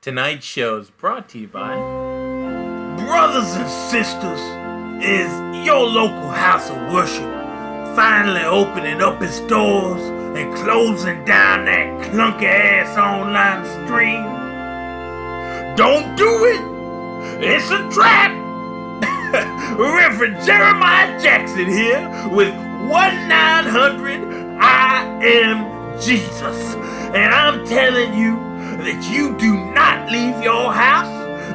Tonight's show is brought to you by Brothers and Sisters is your local house of worship, finally opening up its doors and closing down that clunky-ass online stream. Don't do it! It's a trap! Reverend Jeremiah Jackson here with 1-900 I Am Jesus. And I'm telling you that you do not leave your house,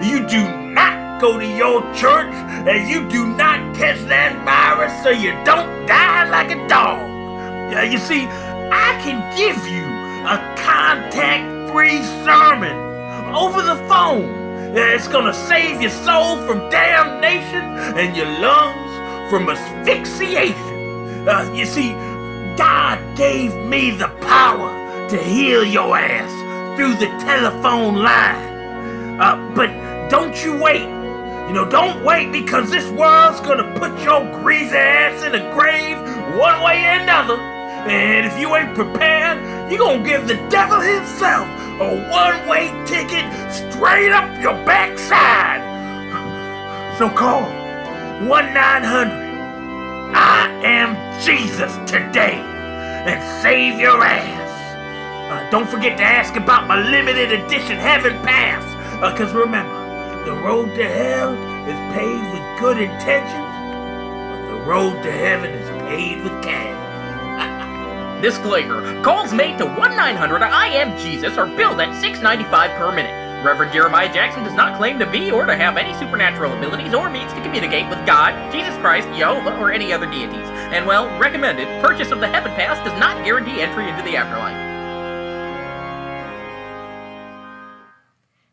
you do not go to your church, and you do not catch that virus so you don't die like a dog. You see, I can give you a contact-free sermon over the phone. It's gonna save your soul from damnation and your lungs from asphyxiation. You see, God gave me the power to heal your ass through the telephone line. But don't you wait. Don't wait, because this world's gonna put your greasy ass in a grave one way or another. And if you ain't prepared, you're gonna give the devil himself a one-way ticket straight up your backside. So call 1-900 I Am Jesus today and save your ass. Don't forget to ask about my limited edition Heaven Pass, because remember, the road to hell is paved with good intentions, but the road to heaven is paved with cash. Disclaimer, calls made to 1-900 I Am Jesus are billed at $6.95 per minute. Reverend Jeremiah Jackson does not claim to be or to have any supernatural abilities or means to communicate with God, Jesus Christ, Jehovah, or any other deities. And well, recommended, purchase of the Heaven Pass does not guarantee entry into the afterlife.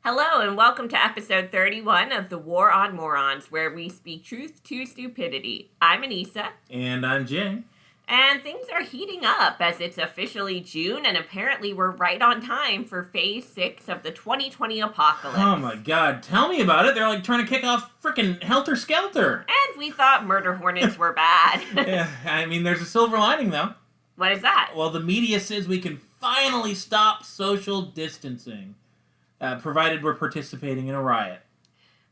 Hello and welcome to episode 31 of the War on Morons, where we speak truth to stupidity. I'm Anisa. And I'm Jay. And things are heating up as it's officially June, and apparently we're right on time for Phase 6 of the 2020 apocalypse. Oh my god, tell me about it. They're like trying to kick off frickin' Helter Skelter. And we thought murder hornets were bad. Yeah, I mean, there's a silver lining, though. What is that? Well, the media says we can finally stop social distancing, provided we're participating in a riot.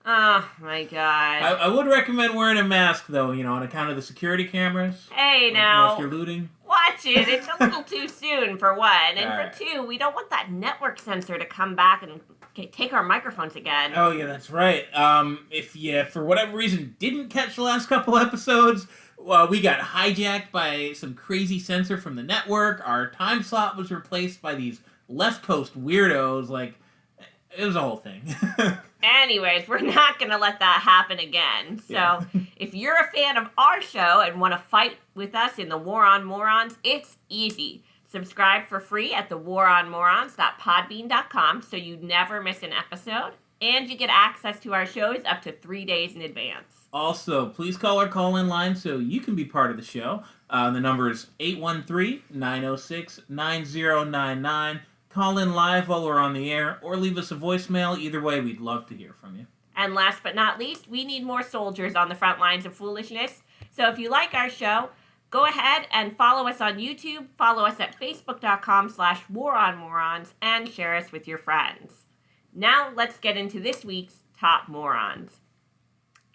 Oh, my God. I would recommend wearing a mask, though, on account of the security cameras. Hey, now. If you're looting. Watch it. It's a little too soon, for one. And right. for two, we don't want that network censor to come back and take our microphones again. Oh, yeah, that's right. If you, for whatever reason, didn't catch the last couple episodes, we got hijacked by some crazy censor from the network. Our time slot was replaced by these left coast weirdos. It was a whole thing. Anyways, we're not going to let that happen again. So, yeah. If you're a fan of our show and want to fight with us in the War on Morons, it's easy. Subscribe for free at thewaronmorons.podbean.com so you never miss an episode. And you get access to our shows up to 3 days in advance. Also, please call our call-in line so you can be part of the show. The number is 813-906-9099. Call in live while we're on the air, or leave us a voicemail. Either way, we'd love to hear from you. And last but not least, we need more soldiers on the front lines of foolishness. So if you like our show, go ahead and follow us on YouTube, follow us at facebook.com/waronmorons, and share us with your friends. Now let's get into this week's Top Morons.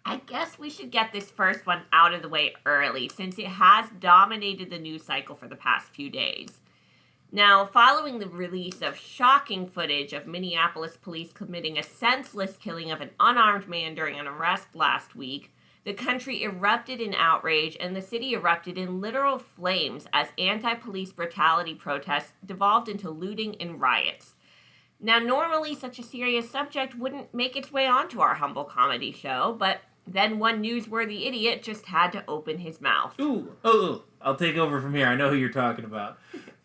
I guess we should get this first one out of the way early, since it has dominated the news cycle for the past few days. Now, following the release of shocking footage of Minneapolis police committing a senseless killing of an unarmed man during an arrest last week, the country erupted in outrage and the city erupted in literal flames as anti-police brutality protests devolved into looting and riots. Now, normally such a serious subject wouldn't make its way onto our humble comedy show, but then one newsworthy idiot just had to open his mouth. Ooh, I'll take over from here. I know who you're talking about.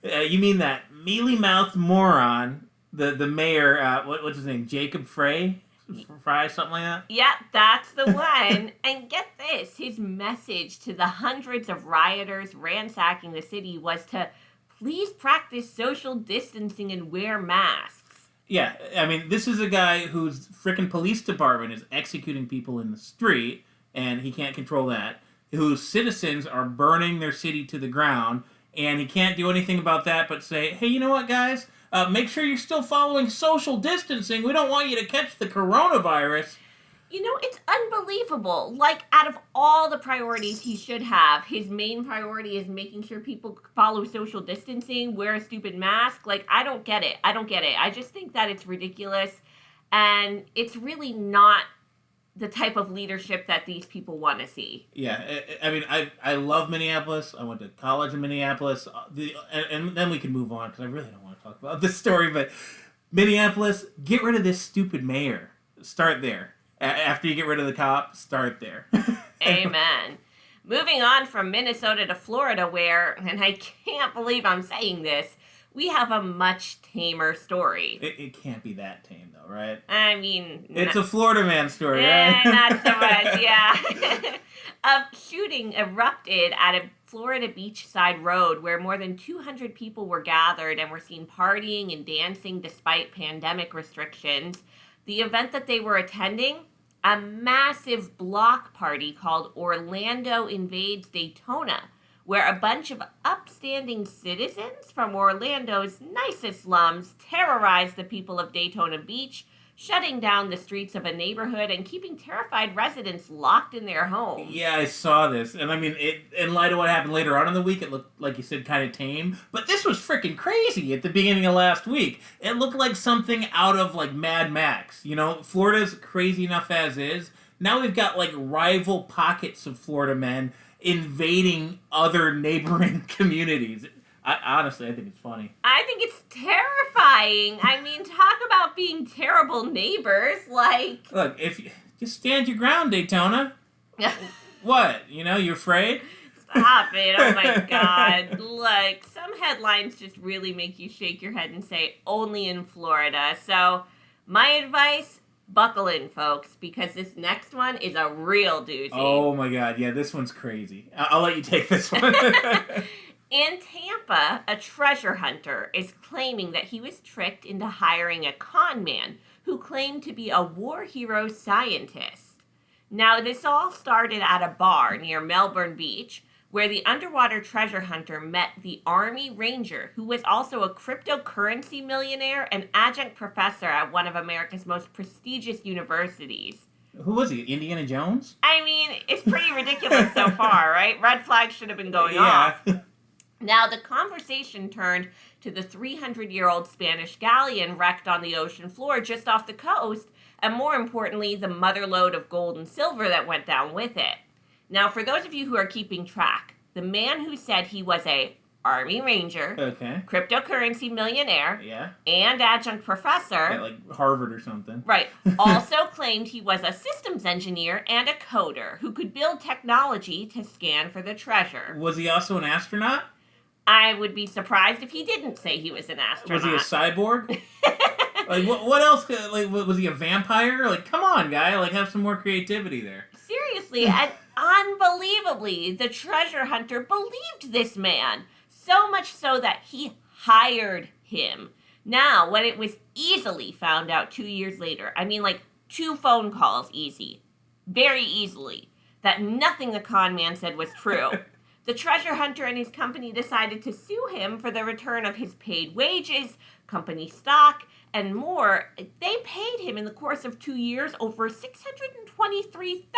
You mean that mealy-mouthed moron, the mayor, what's his name, Jacob Frey, something like that? Yeah, that's the one. And get this, his message to the hundreds of rioters ransacking the city was to please practice social distancing and wear masks. Yeah, I mean, this is a guy whose frickin' police department is executing people in the street, and he can't control that, whose citizens are burning their city to the ground, and he can't do anything about that but say, hey, you know what, guys? Make sure you're still following social distancing. We don't want you to catch the coronavirus. You know, it's unbelievable. Like, out of all the priorities he should have, his main priority is making sure people follow social distancing, wear a stupid mask. Like, I don't get it. I just think that it's ridiculous, and it's really not the type of leadership that these people want to see. Yeah, I mean, I love Minneapolis. I went to college in Minneapolis. And then we can move on, because I really don't want to talk about this story, but Minneapolis, get rid of this stupid mayor. Start there. After you get rid of the cop, start there. Amen. Moving on from Minnesota to Florida, where, and I can't believe I'm saying this, we have a much tamer story. It can't be that tame, though, right? I mean... It's a Florida man story, right? Not so much, yeah. A shooting erupted at a Florida beachside road where more than 200 people were gathered and were seen partying and dancing despite pandemic restrictions. The event that they were attending, a massive block party called Orlando Invades Daytona, where a bunch of upstanding citizens from Orlando's nicest slums terrorized the people of Daytona Beach, shutting down the streets of a neighborhood and keeping terrified residents locked in their homes. Yeah, I saw this. And I mean, in light of what happened later on in the week, it looked, like you said, kind of tame. But this was freaking crazy at the beginning of last week. It looked like something out of, like, Mad Max. You know, Florida's crazy enough as is. Now we've got, like, rival pockets of Florida men invading other neighboring communities. Honestly, I think it's funny. I think it's terrifying. I mean, talk about being terrible neighbors. Like, look, if you just stand your ground, Daytona. What? You know, you afraid? Stop it. Oh my God. Look, some headlines just really make you shake your head and say, only in Florida. So, my advice, buckle in, folks, because this next one is a real doozy. Oh my God. Yeah, this one's crazy. I'll let you take this one. In Tampa, a treasure hunter is claiming that he was tricked into hiring a con man who claimed to be a war hero scientist. Now, this all started at a bar near Melbourne Beach, where the underwater treasure hunter met the Army Ranger, who was also a cryptocurrency millionaire and adjunct professor at one of America's most prestigious universities. Who was he? Indiana Jones? I mean, it's pretty ridiculous so far, right? Red flags should have been going off. Now, the conversation turned to the 300-year-old Spanish galleon wrecked on the ocean floor just off the coast, and more importantly, the motherlode of gold and silver that went down with it. Now, for those of you who are keeping track, the man who said he was a Army Ranger, cryptocurrency millionaire, and adjunct professor, like Harvard or something, right, also claimed he was a systems engineer and a coder who could build technology to scan for the treasure. Was he also an astronaut? I would be surprised if he didn't say he was an astronaut. Was he a cyborg? Like, what else? Like, was he a vampire? Like, come on, guy. Like, have some more creativity there. Seriously, and unbelievably, the treasure hunter believed this man. So much so that he hired him. Now, when it was easily found out 2 years later, I mean, like, 2 phone calls easy, very easily, that nothing the con man said was true. The treasure hunter and his company decided to sue him for the return of his paid wages, company stock, and more. They paid him in the course of 2 years over $623,000.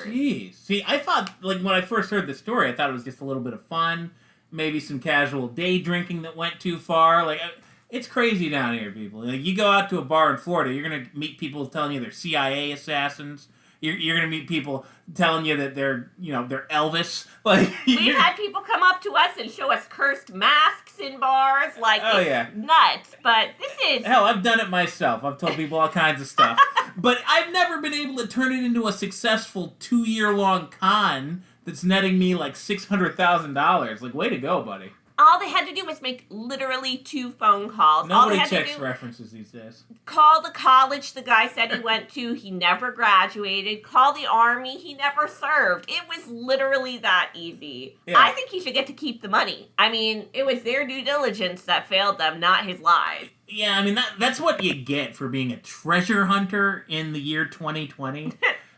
Jeez. See, I thought, like, when I first heard the story, I thought it was just a little bit of fun, maybe some casual day drinking that went too far. Like, it's crazy down here, people. Like, you go out to a bar in Florida, you're going to meet people telling you they're CIA assassins. You're going to meet people telling you that they're Elvis. Like, we've had people come up to us and show us cursed masks in bars. Like, it's nuts. But this is... Hell, I've done it myself. I've told people all kinds of stuff. But I've never been able to turn it into a successful 2-year-long con that's netting me like $600,000. Like, way to go, buddy. All they had to do was make literally 2 phone calls. Nobody checks references these days. Call the college the guy said he went to. He never graduated. Call the army. He never served. It was literally that easy. Yeah. I think he should get to keep the money. I mean, it was their due diligence that failed them, not his lies. Yeah, I mean, that's what you get for being a treasure hunter in the year 2020.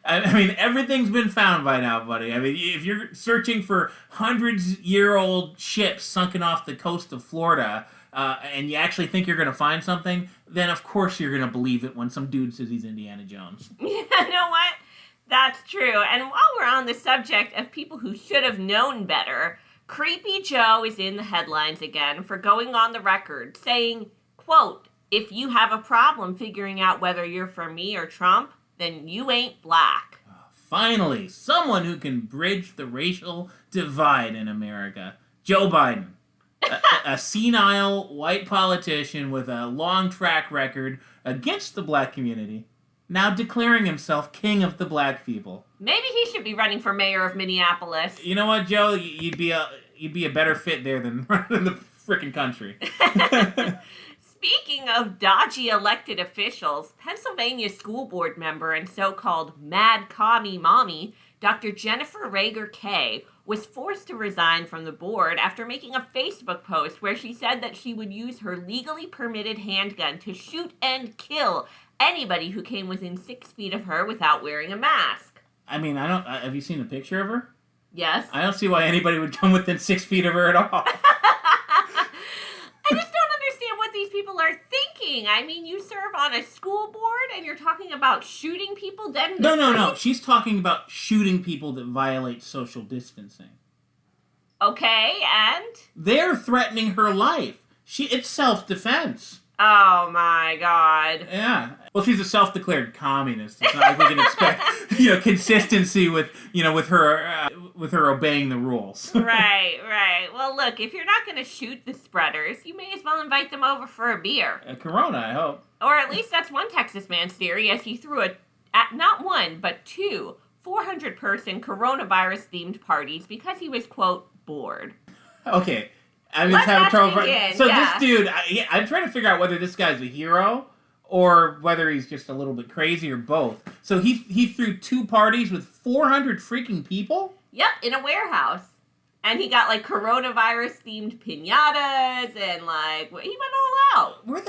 I mean, everything's been found by now, buddy. I mean, if you're searching for hundreds-year-old ships sunken off the coast of Florida, and you actually think you're going to find something, then of course you're going to believe it when some dude says he's Indiana Jones. You know what? That's true. And while we're on the subject of people who should have known better, Creepy Joe is in the headlines again for going on the record saying, quote, "If you have a problem figuring out whether you're for me or Trump, then you ain't black." Finally, someone who can bridge the racial divide in America. Joe Biden. A senile white politician with a long track record against the black community, now declaring himself king of the black people. Maybe he should be running for mayor of Minneapolis. You know what, Joe? You'd be a better fit there than running the frickin' country. Speaking of dodgy elected officials, Pennsylvania school board member and so-called mad commie mommy, Dr. Jennifer Rager Kay, was forced to resign from the board after making a Facebook post where she said that she would use her legally permitted handgun to shoot and kill anybody who came within 6 feet of her without wearing a mask. I mean, have you seen a picture of her? Yes. I don't see why anybody would come within 6 feet of her at all. I just don't understand what these people are thinking. I mean, you serve on a school board and you're talking about shooting people dead in the street? No. She's talking about shooting people that violate social distancing. Okay, and? They're threatening her life. It's self-defense. Oh my god. Yeah. Well, she's a self-declared communist. It's not like we can expect, consistency with her obeying the rules. Right. Well, look, if you're not going to shoot the spreaders, you may as well invite them over for a beer. A Corona, I hope. Or at least that's one Texas man's theory, as he threw not one, but two 400-person coronavirus-themed parties because he was, quote, bored. Okay. I'm Let just having that trouble. begin, So yeah. this dude, I'm trying to figure out whether this guy's a hero or whether he's just a little bit crazy or both. So he threw 2 parties with 400 freaking people? Yep, in a warehouse. And he got, coronavirus-themed piñatas and, he went all out. Who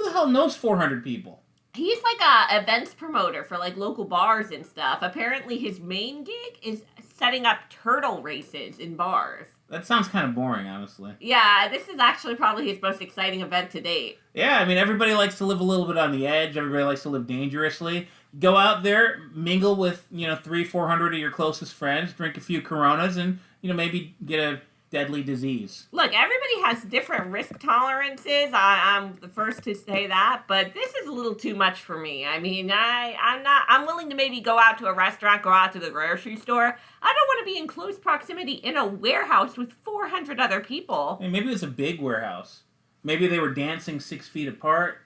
the hell knows 400 people? He's a events promoter for local bars and stuff. Apparently his main gig is setting up turtle races in bars. That sounds kind of boring, honestly. Yeah, this is actually probably his most exciting event to date. Yeah, I mean, everybody likes to live a little bit on the edge. Everybody likes to live dangerously. Go out there, mingle with, 300-400 of your closest friends, drink a few Coronas, and, maybe get a deadly disease. Look, everybody has different risk tolerances. I'm the first to say that, but this is a little too much for me. I mean, I'm willing to maybe go out to a restaurant, go out to the grocery store. I don't want to be in close proximity in a warehouse with 400 other people. Hey, maybe it was a big warehouse. Maybe they were dancing 6 feet apart.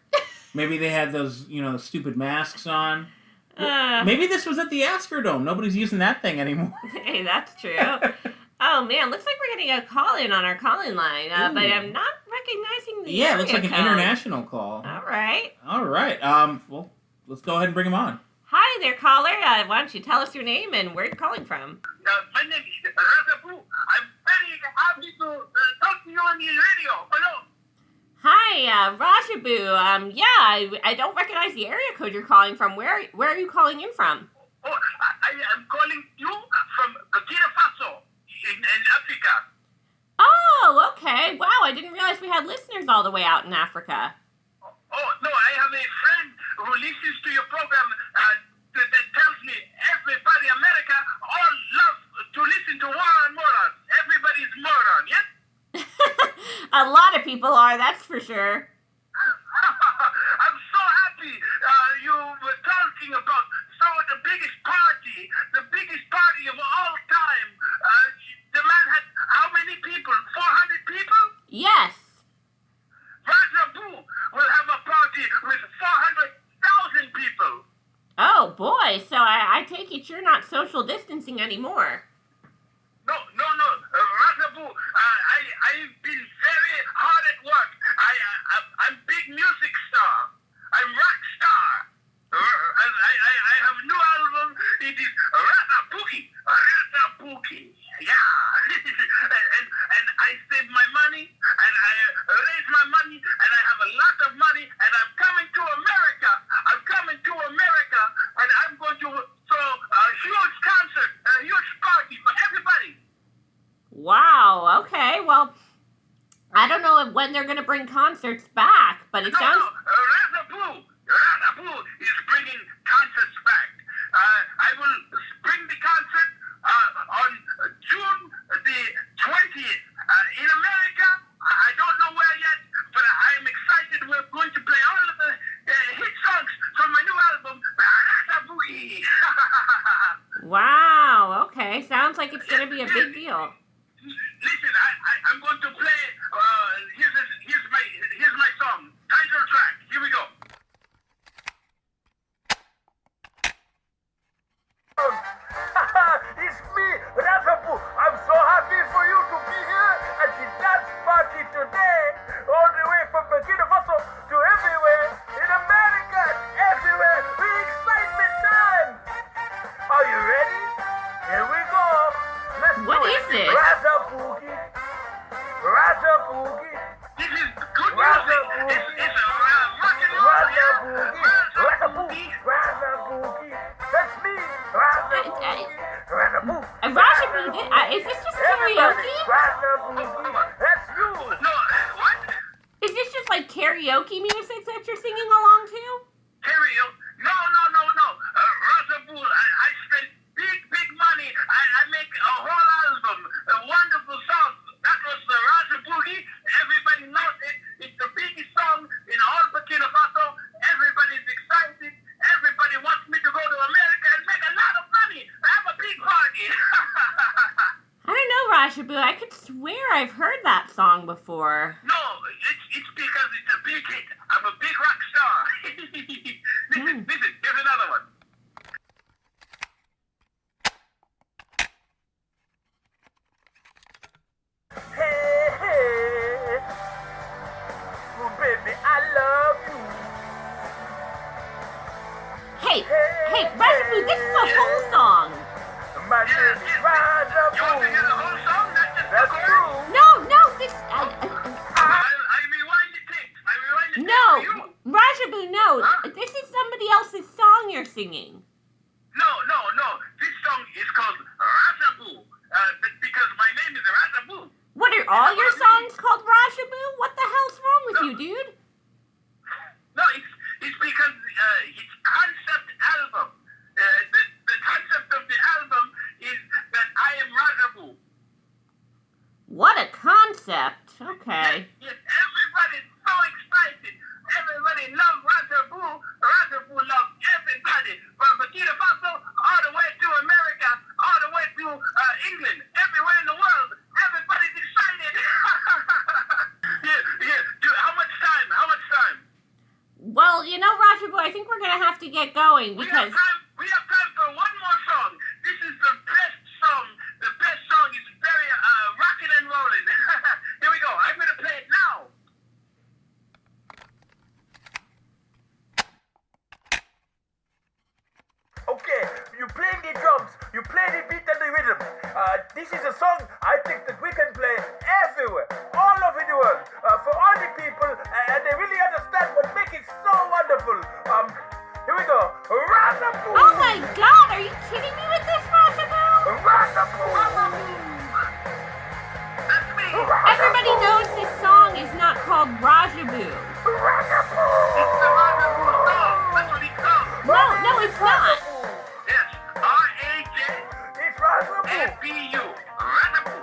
Maybe they had those, stupid masks on. Maybe this was at the Astrodome. Nobody's using that thing anymore. Hey, that's true. Oh, man, looks like we're getting a call-in on our call-in line, but I'm not recognizing the Yeah, it looks like area an code. international call. All right. Well, let's go ahead and bring him on. Hi there, caller. Why don't you tell us your name and where you're calling from? My name is Rajabu. I'm very happy to talk to you on the radio. Hello. Hi, Rajabu. I don't recognize the area code you're calling from. Where are you calling in from? Oh, I am calling you from Burkina Faso in Africa. Oh, okay. Wow, I didn't realize we had listeners all the way out in Africa. Oh, no, I have a friend who listens to your program that tells me everybody in America all love to listen to War On Morons. Everybody's moron, yes? A lot of people are, that's for sure. I'm so happy you were talking about the biggest party of all time. The man had how many people? 400 people? Yes. Rajabu will have a party with 400,000 people. Oh, boy. So I take it you're not social distancing anymore. No. Rajabu, I've been very hard at work. I'm big music star. I'm rockstar. I have a new album. It is Rajabuki. Yeah. and I save my money, and I raise my money, and I have a lot of money, and I'm coming to America. And I'm going to throw Wow, okay, well, I don't know when they're going to bring concerts back, but it sounds... Rajabu is bringing concerts back. I will bring the concert on June the 20th in America. I don't know where yet, but I am excited. We're going to play all of the hit songs from my new album, Rajabu. Wow, okay, sounds like it's going to be a big deal. Listen, I'm going to play. Here's my song, title track. Here we go. It's me, Rajabu. I'm so happy for you to be here at the dance party today, all the way from Burkina Faso to everywhere in America and everywhere. The excitement time. Are you ready? Here we go. Let's What do is this? Rajabu. Rajabu. This is good music. It's rock and roll. Rajabu. That's me. Rajabu. Rajabu, is this just karaoke? That's you. No, what? Is this just like karaoke music that you're singing along to? Karaoke? No. Rajabu, I spent big money. I make a whole album, wonderful songs. That was the Rajabu. Everybody knows it. It's the biggest song in all Burkina Faso. Everybody's excited. Everybody wants me to go to America and make a lot of money. Have a big party. I don't know, Rajabu. I could swear I've heard that song before. No, it's because it's a big hit. I'm a big rock star. Listen, here's another one. Hey, oh, baby, I love you. Hey, Rajabu, this is a whole song. My name is You want to hear the Rajabu. whole song? Not just the That's chorus? true. No, this... I rewind the tape. For you. No, Rajabu, no. Huh? This is somebody else's song you're singing. No. This song is called Rajabu. Because my name is Rajabu. What are all your songs called Rajabu? What the hell's wrong with you, dude? No, it's because it's concept album. The concept of the album is that I am Rajabu. What a concept. Okay. Yes, everybody's so excited. Everybody loves Rajabu. Rajabu loves everybody. From Burkina Faso all the way to America, all the way to England, everywhere in the world. Everybody's excited. Yeah. Dude, how much time? Well, Rajabu, I think we're going to have to get going We have because... time for one more song. This is the best song. The best song is very rocking and rolling. Here we go. I'm going to play it now. Okay, you play the drums, you play the beat and the rhythm. This is a song I think that we can play everywhere, all over the world, for all the people, and they really understand what makes it so wonderful. Here we go. Rajabu! Oh my god, are you kidding me with this, Rajabu? Rajabu! That's me. Everybody knows this song is not called Rajabu. Rajabu! It's the Rajabu song. That's what it's called. No, it's not. Yes. It's Rajabu! R-A-J-A-B-U. Rajabu.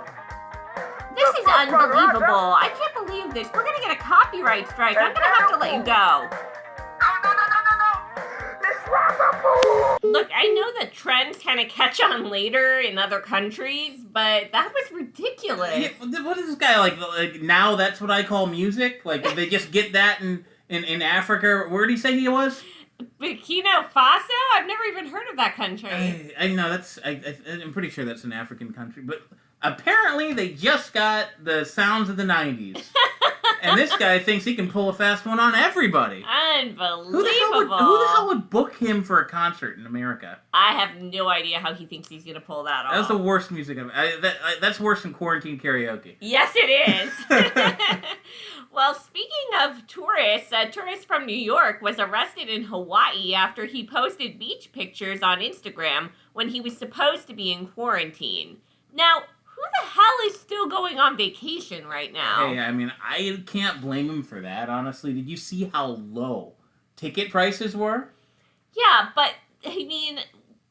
This is unbelievable. I can't believe this. We're going to get a copyright strike. I'm going to have to let you go. No. It's Rajabu! Look, I know that trends kind of catch on later in other countries, but that was ridiculous. Yeah, what is this guy like? Now that's what I call music. Like did they just get that in Africa? Where did he say he was? Burkina Faso? I've never even heard of that country. I know that's. I'm pretty sure that's an African country, but apparently they just got the sounds of the '90s, and this guy thinks he can pull a fast one on everybody. Unbelievable. Who the hell would book him for a concert in America? I have no idea how he thinks he's going to pull that off. That's the worst music that's worse than quarantine karaoke. Yes, it is. Well, speaking of tourists, a tourist from New York was arrested in Hawaii after he posted beach pictures on Instagram when he was supposed to be in quarantine. Now, who the hell is still going on vacation right now. Hey, I mean, I can't blame him for that, honestly. Did you see how low ticket prices were? Yeah, but, I mean,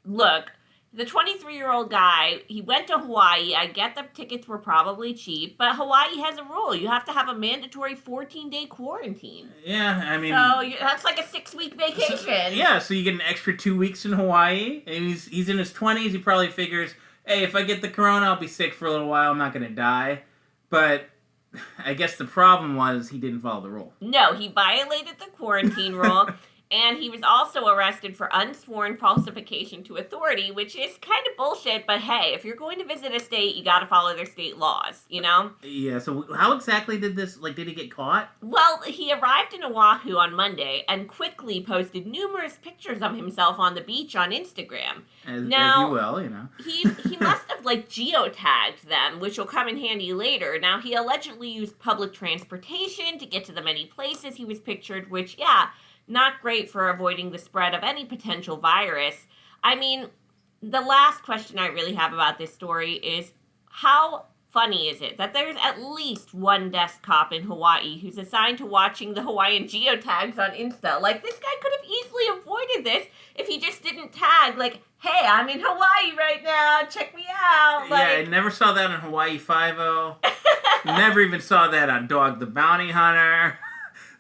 look, the 23-year-old guy, he went to Hawaii. I get the tickets were probably cheap, but Hawaii has a rule. You have to have a mandatory 14-day quarantine. Yeah, I mean... So that's like a 6-week vacation. So you get an extra 2 weeks in Hawaii, and he's in his 20s. He probably figures, hey, if I get the corona, I'll be sick for a little while. I'm not going to die. But I guess the problem was he didn't follow the rule. No, he violated the quarantine rule. And he was also arrested for unsworn falsification to authority, which is kind of bullshit, but hey, if you're going to visit a state, you gotta follow their state laws, you know? Yeah, so how exactly did he get caught? Well, he arrived in Oahu on Monday and quickly posted numerous pictures of himself on the beach on Instagram. As you will, you know. He must have, geotagged them, which will come in handy later. Now, he allegedly used public transportation to get to the many places he was pictured, which, yeah, not great for avoiding the spread of any potential virus. I mean, the last question I really have about this story is, how funny is it that there's at least one desk cop in Hawaii who's assigned to watching the Hawaiian geotags on Insta? This guy could have easily avoided this if he just didn't tag, hey, I'm in Hawaii right now, check me out. Yeah, I never saw that on Hawaii Five-0. Never even saw that on Dog the Bounty Hunter.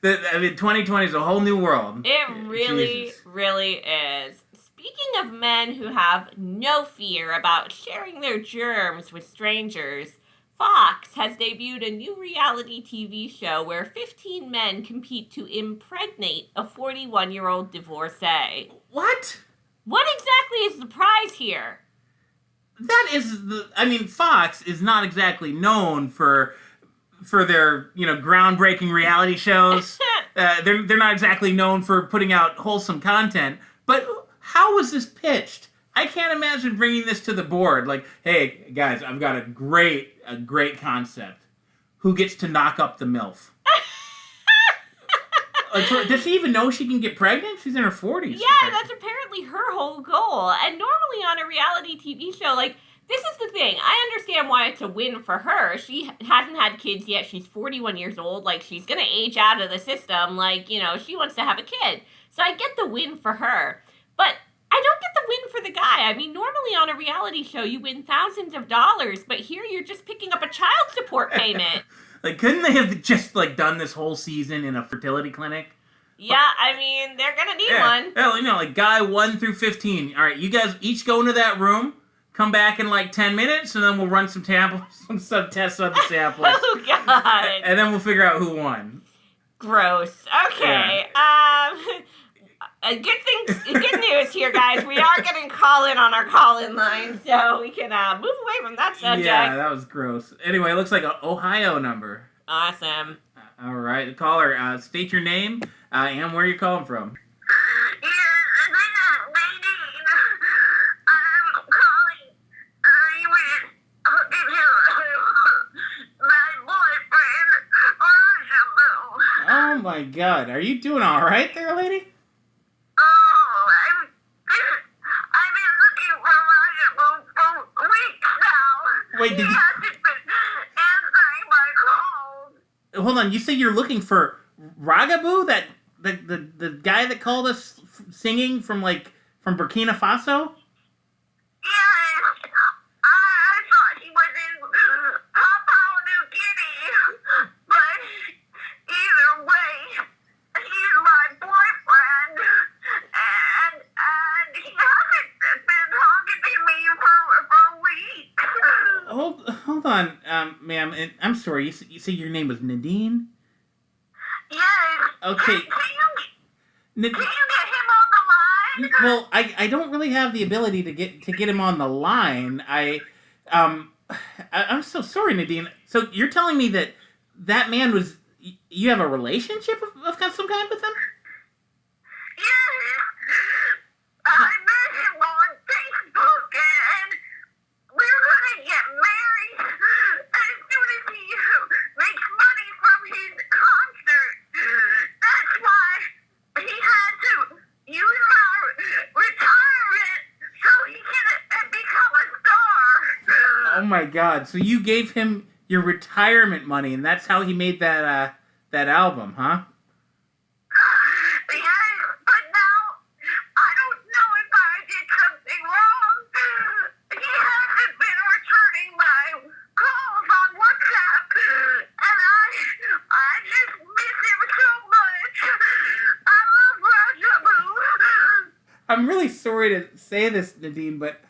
2020 is a whole new world. It really, really is. Speaking of men who have no fear about sharing their germs with strangers, Fox has debuted a new reality TV show where 15 men compete to impregnate a 41-year-old divorcee. What? What exactly is the prize here? Fox is not exactly known for their, groundbreaking reality shows. They're not exactly known for putting out wholesome content. But how was this pitched? I can't imagine bringing this to the board. Hey, guys, I've got a great concept. Who gets to knock up the MILF? Does she even know she can get pregnant? She's in her 40s. Yeah, that's apparently her whole goal. And normally on a reality TV show, this is the thing. I understand why it's a win for her. She hasn't had kids yet. She's 41 years old. She's going to age out of the system. She wants to have a kid. So I get the win for her. But I don't get the win for the guy. Normally on a reality show, you win thousands of dollars. But here you're just picking up a child support payment. Couldn't they have just, done this whole season in a fertility clinic? Yeah, they're going to need one. Well, guy 1 through 15. All right, you guys each go into that room. Come back in 10 minutes, and then we'll run some tests on the samples. Oh, God. And then we'll figure out who won. Gross. Okay. Yeah. Good news here, guys. We are getting call-in on our call-in line, so we can move away from that subject. Yeah, that was gross. Anyway, it looks like an Ohio number. Awesome. All right, caller, state your name and where you're calling from. Oh my God, are you doing all right there, lady? I've been looking for Rajabu for weeks now. Wait, did you... He hasn't been answering my calls. Hold on, you say you're looking for Rajabu, that the guy that called us singing from Burkina Faso? Yes, I thought he was in Papua New Guinea, but either way, he's my boyfriend, and he hasn't been talking to me for weeks. Hold on, ma'am. I'm sorry. You say your name was Nadine? Yes. Okay. Can you get him on the line? Well, I don't really have the ability to get him on the line. I'm so sorry, Nadine. So you're telling me that man was... You have a relationship of some kind with him? Yes. I met him on Facebook, and we're gonna get married as soon as he makes money from his concert. That's why he had to use our retirement so he can become a star. Oh my God! So you gave him your retirement money, and that's how he made that album, huh? Yes, but now I don't know if I did something wrong. He hasn't been returning my calls on WhatsApp, and I just miss him so much. I love Rajabu. I'm really sorry to say this, Nadine, but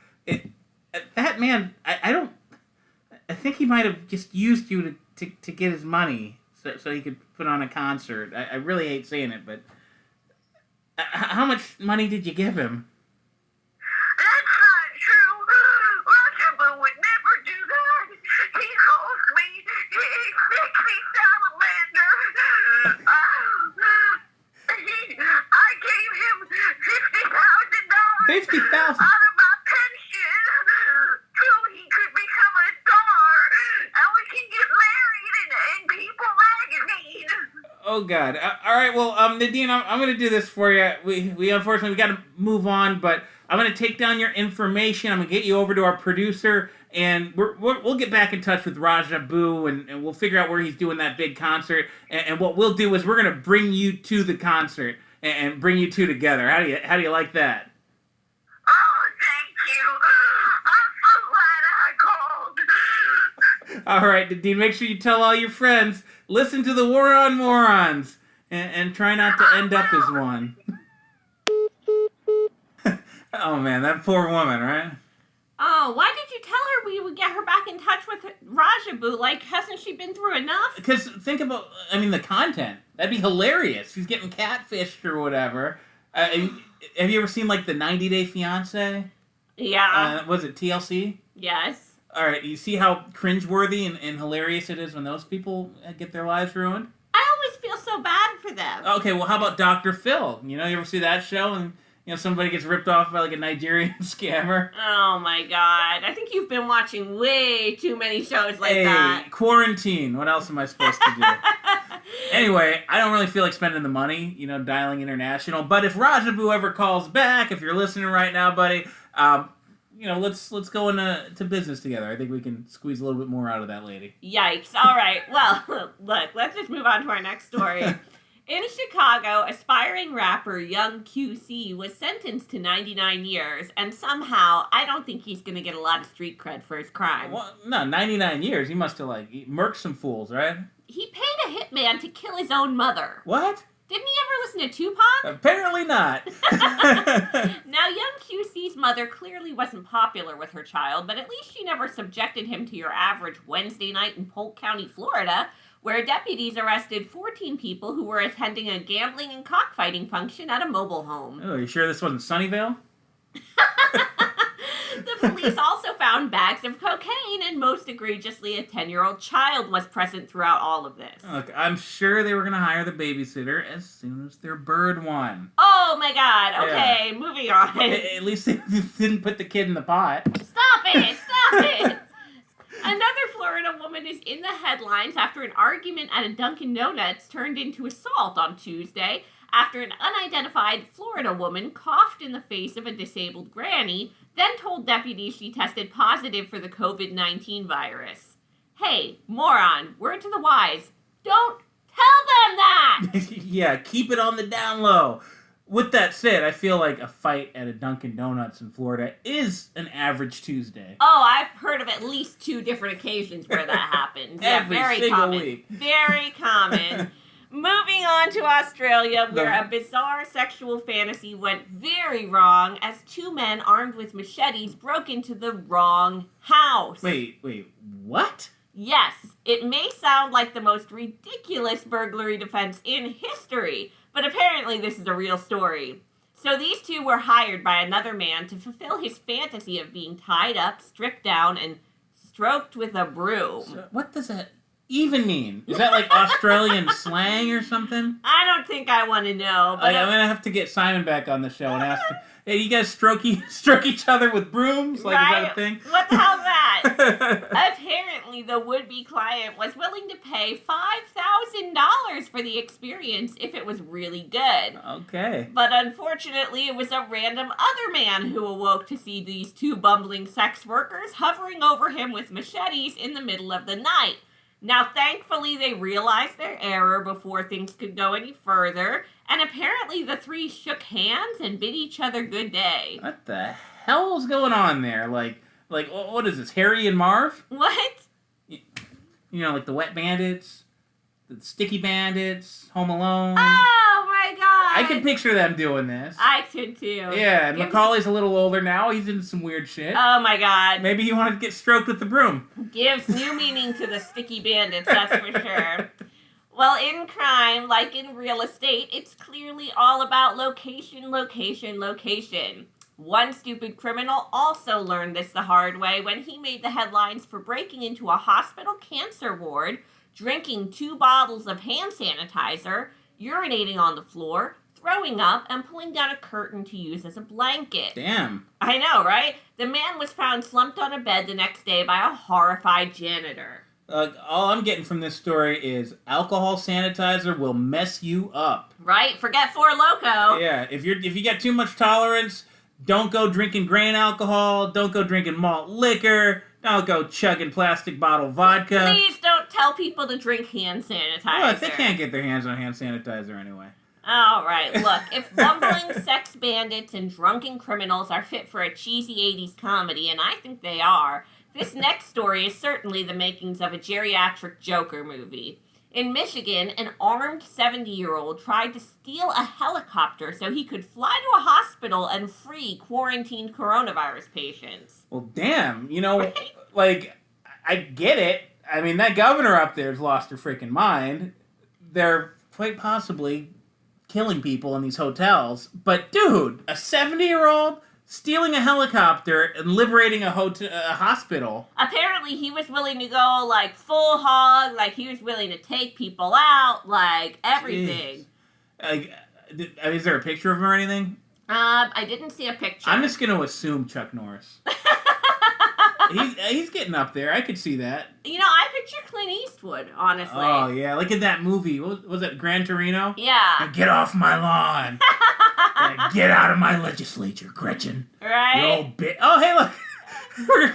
that man, I think he might have just used you to get his money so he could put on a concert. I really hate saying it, but how much money did you give him? That's not true. Rajabu would never do that. He calls me sexy Salamander. I gave him $50,000 $50,000? out of my pension so he could become a star, and we can get married in People magazine. Oh God! All right, well, Nadine, I'm gonna do this for you. We unfortunately we got to move on, but I'm gonna take down your information. I'm gonna get you over to our producer, and we'll get back in touch with Rajabu, and we'll figure out where he's doing that big concert. And what we'll do is we're gonna bring you to the concert and bring you two together. How do you like that? Oh, thank you. I'm so glad I called. All right, Nadine, make sure you tell all your friends. Listen to the War On Morons, and try not to end up as one. Oh man, that poor woman, right? Oh, why did you tell her we would get her back in touch with Rajabu? Like, hasn't she been through enough? Because think about, the content. That'd be hilarious. She's getting catfished or whatever. Have you ever seen, like, the 90 Day Fiancé? Yeah. Was it TLC? Yes. All right, you see how cringeworthy and hilarious it is when those people get their lives ruined? I always feel so bad for them. Okay, well, how about Dr. Phil? You ever see that show and, somebody gets ripped off by, like, a Nigerian scammer? Oh, my God. I think you've been watching way too many shows like Hey, that. quarantine. What else am I supposed to do? Anyway, I don't really feel like spending the money, dialing international. But if Rajabu ever calls back, if you're listening right now, buddy, let's go into business together. I think we can squeeze a little bit more out of that lady. Yikes. All right. Well, look, let's just move on to our next story. In Chicago, aspiring rapper Young QC was sentenced to 99 years, and somehow I don't think he's going to get a lot of street cred for his crime. Well, no, 99 years. He must have, murked some fools, right? He paid a hitman to kill his own mother. What? Didn't he ever listen to Tupac? Apparently not. Now, young QC's mother clearly wasn't popular with her child, but at least she never subjected him to your average Wednesday night in Polk County, Florida, where deputies arrested 14 people who were attending a gambling and cockfighting function at a mobile home. Oh, you sure this wasn't Sunnyvale? The police also found bags of cocaine, and most egregiously, a 10-year-old child was present throughout all of this. Look, I'm sure they were going to hire the babysitter as soon as their bird won. Oh my God, okay, Yeah. moving on. At least they didn't put the kid in the pot. Stop it! Another Florida woman is in the headlines after an argument at a Dunkin' Donuts turned into assault on Tuesday after an unidentified Florida woman coughed in the face of a disabled granny, then told deputies she tested positive for the COVID-19 virus. Hey, moron, word to the wise, don't tell them that! Yeah, keep it on the down low. With that said, I feel like a fight at a Dunkin' Donuts in Florida is an average Tuesday. Oh, I've heard of at least 2 different occasions where that happens. Every very single common. week. Very common. Moving on to Australia, where a bizarre sexual fantasy went very wrong as 2 men armed with machetes broke into the wrong house. Wait, what? Yes, it may sound like the most ridiculous burglary defense in history, but apparently this is a real story. So these 2 were hired by another man to fulfill his fantasy of being tied up, stripped down, and stroked with a broom. So what does that even mean? Is that like Australian slang or something? I don't think I want to know. But I'm gonna have to get Simon back on the show and ask him, hey, you guys stroke each other with brooms? Like, right? Is that a thing? What the hell's that? Apparently, the would-be client was willing to pay $5,000 for the experience if it was really good. Okay. But unfortunately, it was a random other man who awoke to see these 2 bumbling sex workers hovering over him with machetes in the middle of the night. Now, thankfully, they realized their error before things could go any further, and apparently the three shook hands and bid each other good day. What the hell's going on there? Like, what is this, Harry and Marv? What? You know, like the Wet Bandits, the Sticky Bandits, Home Alone. Oh my god! I can picture them doing this. I could too. Yeah, and Macaulay's a little older now. He's into some weird shit. Oh my god. Maybe he wanted to get stroked with the broom. Gives new meaning to the Sticky Bandits, that's for sure. Well, in crime, like in real estate, it's clearly all about location, location, location. One stupid criminal also learned this the hard way when he made the headlines for breaking into a hospital cancer ward, drinking 2 bottles of hand sanitizer, urinating on the floor, throwing up, and pulling down a curtain to use as a blanket. Damn. I know, right? The man was found slumped on a bed the next day by a horrified janitor. All I'm getting from this story is alcohol sanitizer will mess you up. Right? Forget Four Loko. Yeah, if you got too much tolerance, don't go drinking grain alcohol, don't go drinking malt liquor, don't go chugging plastic bottle vodka. Please don't tell people to drink hand sanitizer. Well, if they can't get their hands on hand sanitizer anyway. All right, look, if bumbling sex bandits and drunken criminals are fit for a cheesy 80s comedy, and I think they are, this next story is certainly the makings of a geriatric Joker movie. In Michigan, an armed 70-year-old tried to steal a helicopter so he could fly to a hospital and free quarantined coronavirus patients. Well, damn, like, I get it. I mean, that governor up there's lost her freaking mind. They're quite possibly killing people in these hotels. But, dude, a 70-year-old stealing a helicopter and liberating a hospital. Apparently, he was willing to go, like, full hog, like, he was willing to take people out, like, everything. Is there a picture of him or anything? I didn't see a picture. I'm just going to assume Chuck Norris. He's getting up there. I could see that. I picture Clint Eastwood, honestly. Oh, yeah. Like in that movie. What was it, Gran Torino? Yeah. Get off my lawn. Get out of my legislature, Gretchen. Right? You old bitch. Oh, hey, look.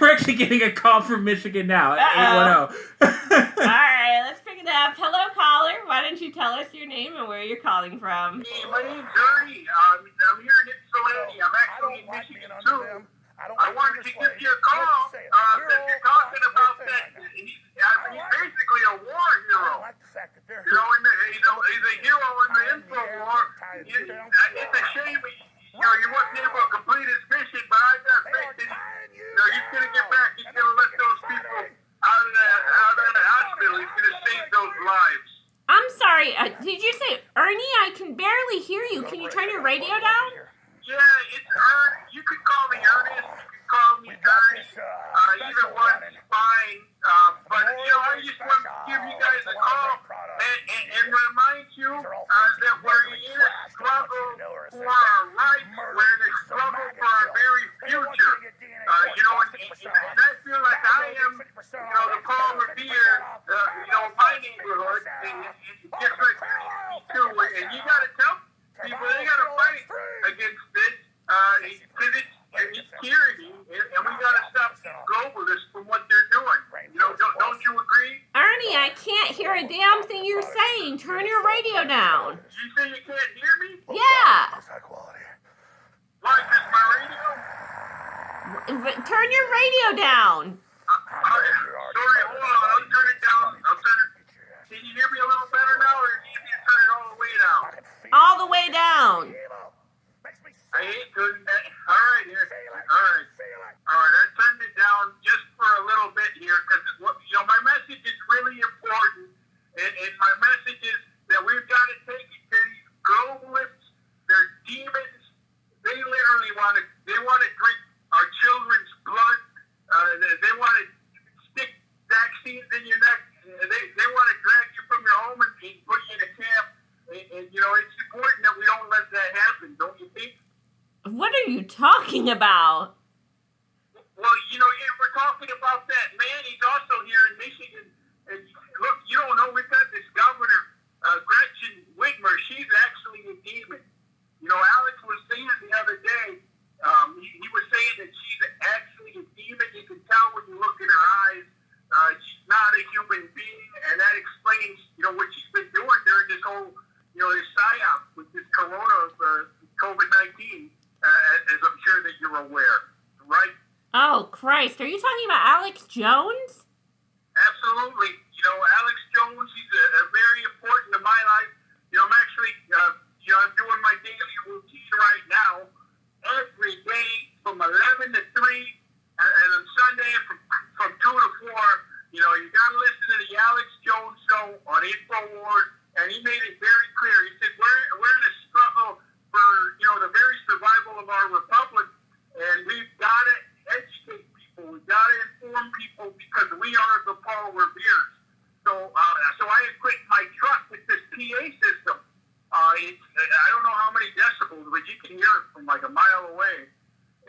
We're actually getting a call from Michigan now at 810. All right, let's pick it up. Hello, caller. Why don't you tell us your name and where you're calling from? Hey, my name's Ernie. I'm here in Ypsilani. I'm actually in Michigan, too. I wanted to give you a call. You're talking about that. He's basically a war hero. He's a hero in the Infowar. It's a shame he wasn't able to complete his mission, but I got faith that he's going to get back. He's going to let those people out of the hospital. He's going to save those lives. I'm sorry. Did you say Ernie? I can barely hear you. Can you turn your radio down? Yeah, it's Ernest. You can call me Ernest. You can call me Ernest. Either one's fine. But, I just want to give you guys a call and remind you that we're in a struggle for our rights. We're in a struggle for our very future. And I feel like I am, the Paul Revere, my neighborhood, and just like you too. And you got to tell people they got to fight against this because it's tyranny, and we got to stop these globalists from what they're doing. Don't you agree? Ernie, I can't hear a damn thing you're saying. Turn your radio down. You say you can't hear me? Yeah. Why, just my radio? Turn your radio down. Sorry, hold on. I'll turn it down. Can you hear me a little better now, or do you need me to turn it all the way down? All the way down. I hate doing that. All right, here. All right, I turned it down just for a little bit here because, my message is really important. And my message is that we've got to take it to these globalists. They're demons. They literally want to drink our children's blood. They want to stick vaccines in your neck. They want to drag you from your home and put you in a camp. And it's important that we don't let that happen, don't you think? What are you talking about? Well, we're talking about that man. He's also here in Michigan. And look, you don't know, we've got this governor, Gretchen Whitmer. She's actually a demon. Alex was saying the other day, he was saying that she's actually a demon. You can tell when you look in her eyes. She's not a human being. Christ. Are you talking about Alex Jones? Absolutely. You know, Alex Jones, he's a very important to my life. You know, I'm actually, I'm doing my daily routine right now. Every day from 11 to 3, and on Sunday from 2 to 4, you know, you got to listen to the Alex Jones show on Infowar, and he made it very clear. He said, we're in a struggle for, you know, the very survival of our republic, and we've got to educate people. We've got to inform people because we are the Paul Reveres. So I equipped my truck with this PA system. I don't know how many decibels, but you can hear it from like a mile away.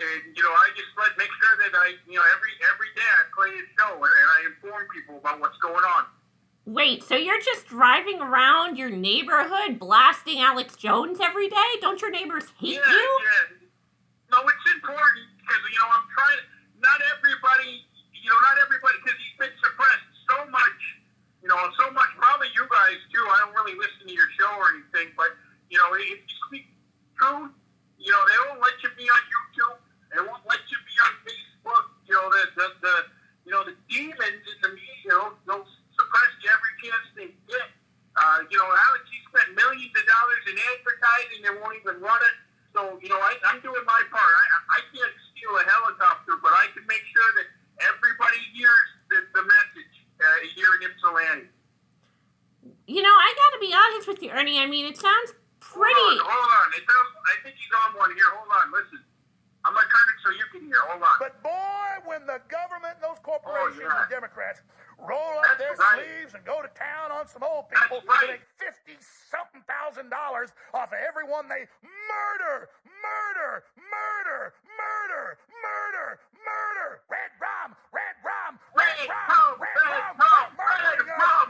And, you know, I just make sure that every day I play a show and I inform people about what's going on. Wait, so you're just driving around your neighborhood blasting Alex Jones every day? Don't your neighbors hate you? Yeah. No, it's important because, you know, I'm trying, not everybody, because he's been suppressed so much, probably you guys too. I don't really listen to your show or anything, but, you know, if you speak truth, you know, they won't let you be on YouTube. They won't let you be on Facebook. You know, the demons in the media, they'll suppress you every chance they get. You know, Alex, he spent millions of dollars in advertising. They won't even run it. So, you know, I'm doing my part. I can't steal a helicopter, but I can make sure that everybody hears the message here in Ypsilani. You know, I gotta be honest with you, Ernie. I mean, it sounds pretty... Hold on. I think he's on one here. Hold on, listen. I'm going to turn it so you can hear. Hold on. But boy, when the government and those corporations and Democrats roll up their sleeves and go to town on some old people to make $50-something thousand off of everyone they murder.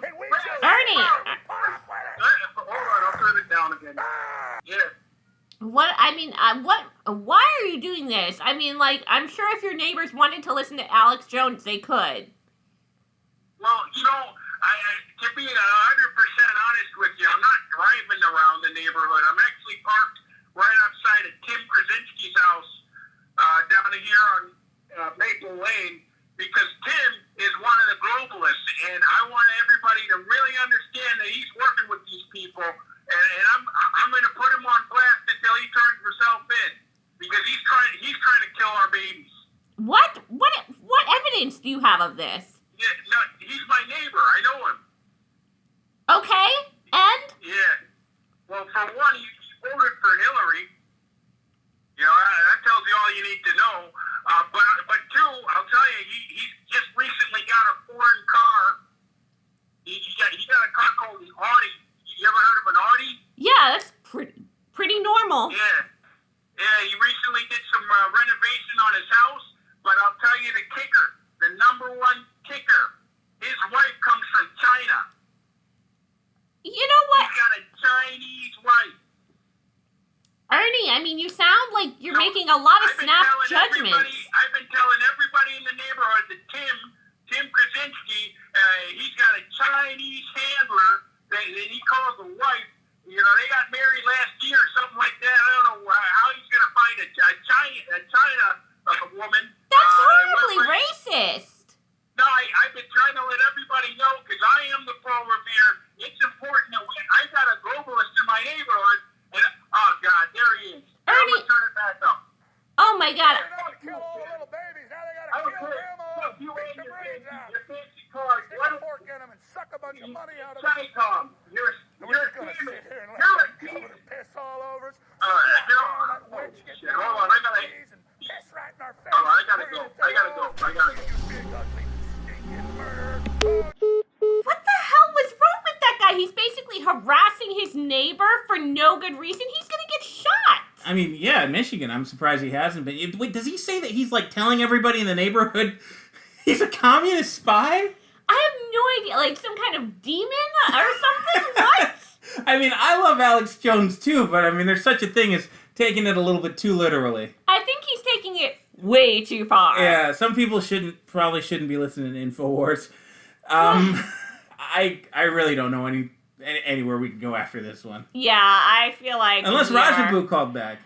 And we just Ernie! Hold on, I'll turn it down again. Yeah. Why are you doing this? I mean, like, I'm sure if your neighbors wanted to listen to Alex Jones, they could. Well, you know, to be 100% honest with you, I'm not driving around the neighborhood. I'm actually parked right outside of Tim Krasinski's house down here on Maple Lane because Tim is one of the globalists, and I want everybody to really understand that he's working with these people, and I'm going to put him on blast until he turns himself in because he's trying to kill our babies. What evidence do you have of this? Yeah, no, he's my neighbor. I know him. Okay, and? Yeah. Well, for one, he voted for Hillary. You know, that tells you all you need to know. But two, I'll tell you, he's just recently got a foreign car. He got a car called the Audi. You ever heard of an Audi? Yeah, that's pretty normal. Yeah. Yeah, he recently did some renovation on his house. But I'll tell you the kicker, the number one kicker, his wife comes from China. You know what? He's got a Chinese wife. Ernie, I mean, you sound like you're making a lot of snap judgments. I've been telling everybody in the neighborhood that Tim Krasinski, he's got a Chinese handler that he calls a wife. You know, they got married last year or something like that. I don't know how he's going to find a China woman. That's horribly racist. No, I've been trying to let everybody know because I am the Paul Revere. It's important that I got a globalist in my neighborhood. And, oh, God, there he is. Ernie. I'm going to turn it back up. Oh, my God. They're going to kill all the little babies. Now they got to kill grandma. You Beat and the your brains out. fancy cars. Stick a fork in them and suck a bunch of money out of them. Chicom, you're And a we're just going to demon. sit here and You're let a the demon. governor piss all over us. Hold on, I gotta. Piss right in our face. Hold on, I gotta go. What the hell was wrong with that guy? He's basically harassing his neighbor for no good reason. He's gonna get shot. I mean, yeah, Michigan. I'm surprised he hasn't been. Wait, does he say that he's like telling everybody in the neighborhood he's a communist spy? I have no idea. Like some kind of demon or something? What? I mean, I love Alex Jones too, but I mean, there's such a thing as taking it a little bit too literally. I think he's taking it way too far. Yeah, some people probably shouldn't be listening to Infowars. I really don't know anywhere we can go after this one. Yeah, I feel like Unless Rajabu called back.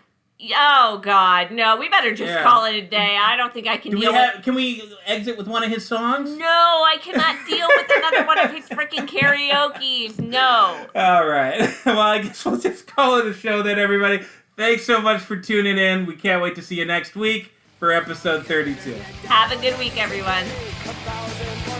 Oh, God, no. We better just Yeah. call it a day. I don't think I can deal with... Can we exit with one of his songs? No, I cannot deal with another one of his freaking karaoke's. No. All right. Well, I guess we'll just call it a show then, everybody. Thanks so much for tuning in. We can't wait to see you next week for episode 32. Have a good week, everyone. 1,000